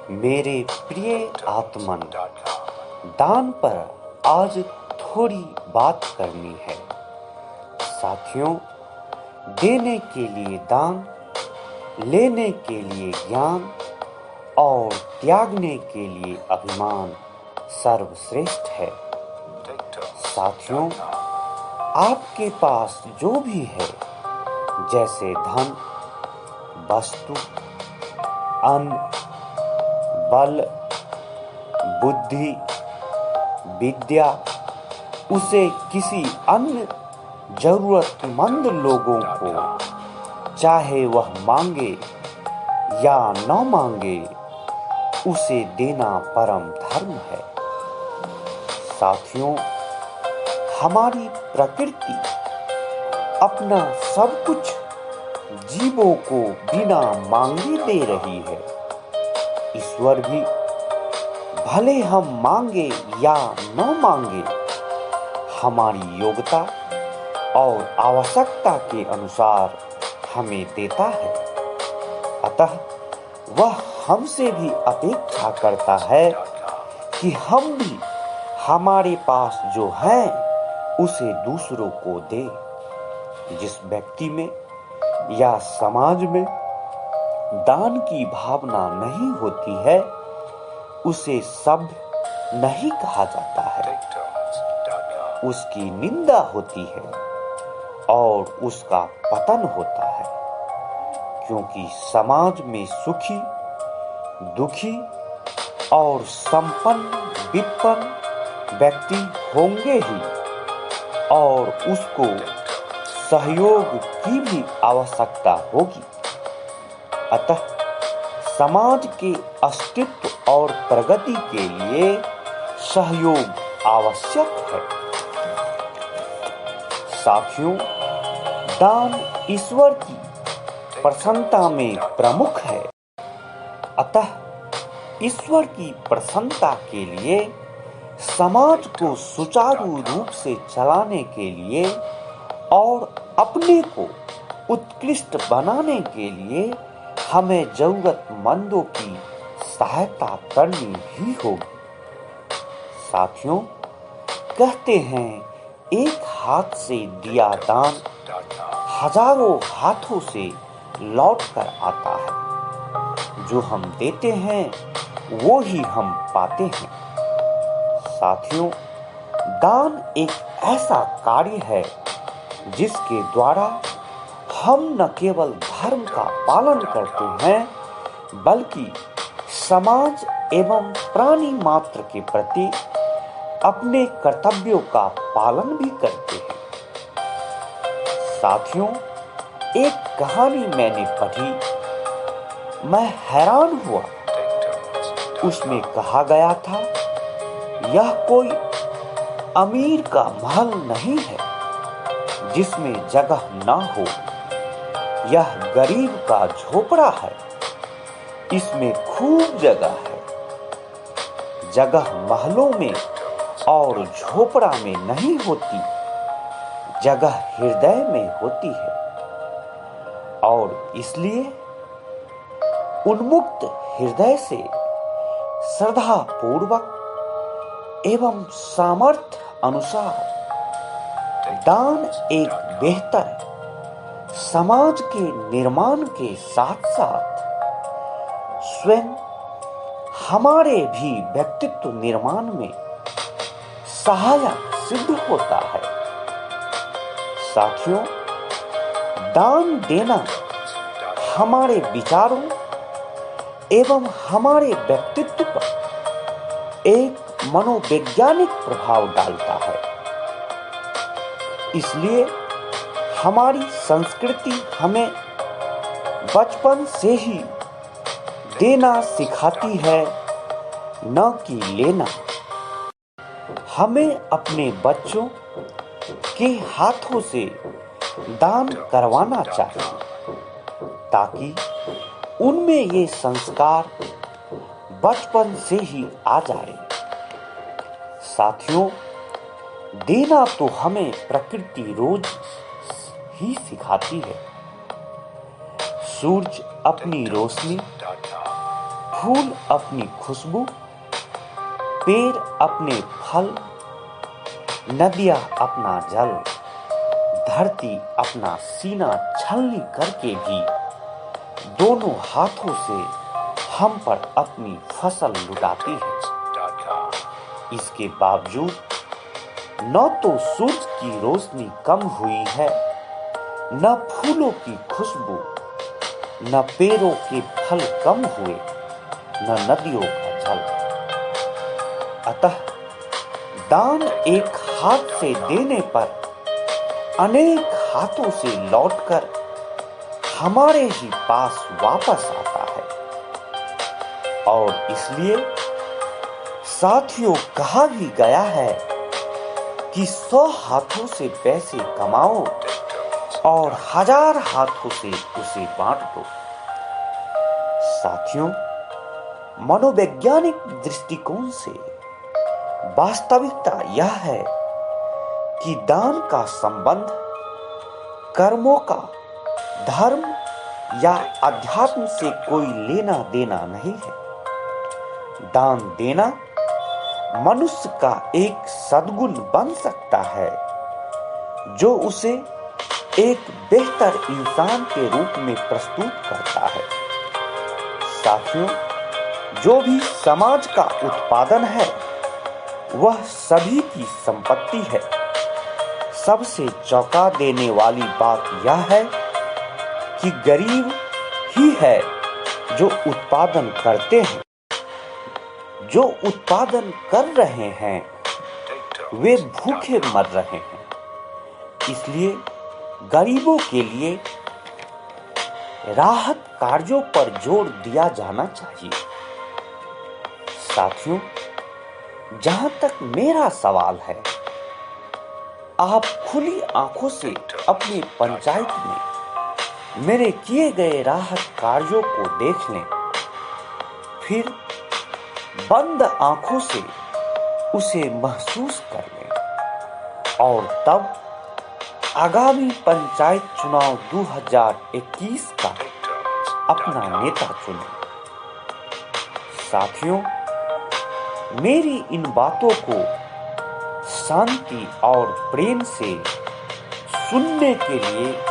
मेरे प्रिय आत्मन, दान पर आज थोड़ी बात करनी है। साथियों, देने के लिए दान, लेने के लिए ज्ञान और त्यागने के लिए अभिमान सर्वश्रेष्ठ है। साथियों, आपके पास जो भी है, जैसे धन, वस्तु, अन्न, बल, बुद्धि, विद्या, उसे किसी अन्य जरूरतमंद लोगों को, चाहे वह मांगे या न मांगे, उसे देना परम धर्म है। साथियों, हमारी प्रकृति अपना सब कुछ जीवों को बिना मांगे दे रही है। ईश्वर भी भले हम मांगे या न मांगे, हमारी योग्यता और आवश्यकता के अनुसार हमें देता है। अतः वह हमसे भी अपेक्षा करता है कि हम भी हमारे पास जो है उसे दूसरों को दे। जिस व्यक्ति में या समाज में दान की भावना नहीं होती है, उसे सभ्य नहीं कहा जाता है। उसकी निंदा होती है और उसका पतन होता है, क्योंकि समाज में सुखी, दुखी और संपन्न विपन्न व्यक्ति होंगे ही, और उसको सहयोग की भी आवश्यकता होगी। अतः समाज के अस्तित्व और प्रगति के लिए सहयोग आवश्यक है। साथियों, दान ईश्वर की प्रसन्नता में प्रमुख है। अतः ईश्वर की प्रसन्नता के लिए, समाज को सुचारू रूप से चलाने के लिए और अपने को उत्कृष्ट बनाने के लिए हमें जरूरतमंदों की सहायता करनी ही होगी। साथियों, कहते हैं एक हाथ से दिया दान हजारों हाथों से लौट कर आता है। जो हम देते हैं वो ही हम पाते हैं। साथियों, दान एक ऐसा कार्य है जिसके द्वारा हम न केवल धर्म का पालन करते हैं, बल्कि समाज एवं प्राणी मात्र के प्रति अपने कर्तव्यों का पालन भी करते हैं। साथियों, एक कहानी मैंने पढ़ी, मैं हैरान हुआ। उसमें कहा गया था, यह कोई अमीर का महल नहीं है जिसमें जगह ना हो। यह गरीब का झोपड़ा है, इसमें खूब जगह है। जगह महलों में और झोपड़ा में नहीं होती, जगह हृदय में होती है। और इसलिए उन्मुक्त हृदय से श्रद्धा पूर्वक एवं सामर्थ्य अनुसार दान एक बेहतर समाज के निर्माण के साथ साथ स्वयं हमारे भी व्यक्तित्व निर्माण में सहायक सिद्ध होता है। साथियों, दान देना हमारे विचारों एवं हमारे व्यक्तित्व पर एक मनोवैज्ञानिक प्रभाव डालता है। इसलिए हमारी संस्कृति हमें बचपन से ही देना सिखाती है, न कि लेना। हमें अपने बच्चों के हाथों से दान करवाना चाहिए, ताकि उनमें ये संस्कार बचपन से ही आ जाए। साथियों, देना तो हमें प्रकृति रोज ही सिखाती है। सूरज अपनी रोशनी फूल अपनी खुशबू, पेड़ अपने फल, नदियां अपना जल, धरती अपना सीना छलनी करके भी दोनों हाथों से हम पर अपनी फसल लुटाती है। इसके बावजूद न तो सूरज की रोशनी कम हुई है, न फूलों की खुशबू, न पेड़ों के फल कम हुए, न नदियों का जल। अतः दान एक हाथ से देने पर अनेक हाथों से लौटकर हमारे ही पास वापस आता है। और इसलिए साथियों, कहा भी गया है कि 100 हाथों से पैसे कमाओ और 1000 हाथों से उसे बांट दो। साथियों, मनोवैज्ञानिक दृष्टिकोण से वास्तविकता यह है कि दान का संबंध कर्मों का, धर्म या अध्यात्म से कोई लेना देना नहीं है। दान देना मनुष्य का एक सद्गुण बन सकता है जो उसे एक बेहतर इंसान के रूप में प्रस्तुत करता है। साथियों, जो भी समाज का उत्पादन है वह सभी की संपत्ति है। सबसे चौंका देने वाली बात यह है कि गरीब ही है जो उत्पादन करते हैं। जो उत्पादन कर रहे हैं वे भूखे मर रहे हैं। इसलिए गरीबों के लिए राहत कार्यों पर जोर दिया जाना चाहिए। साथियों, जहां तक मेरा सवाल है, आप खुली आंखों से अपनी पंचायत में मेरे किए गए राहत कार्यों को देख लें, फिर बंद आंखों से उसे महसूस कर लें और तब आगामी पंचायत चुनाव 2021 का अपना नेता चुनें। साथियों, मेरी इन बातों को शांति और प्रेम से सुनने के लिए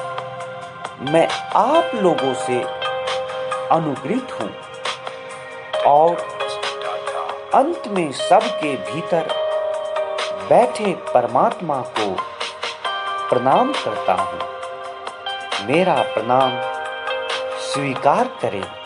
मैं आप लोगों से अनुग्रहित हूं और अंत में सबके भीतर बैठे परमात्मा को प्रणाम करता हूं। मेरा प्रणाम स्वीकार करें।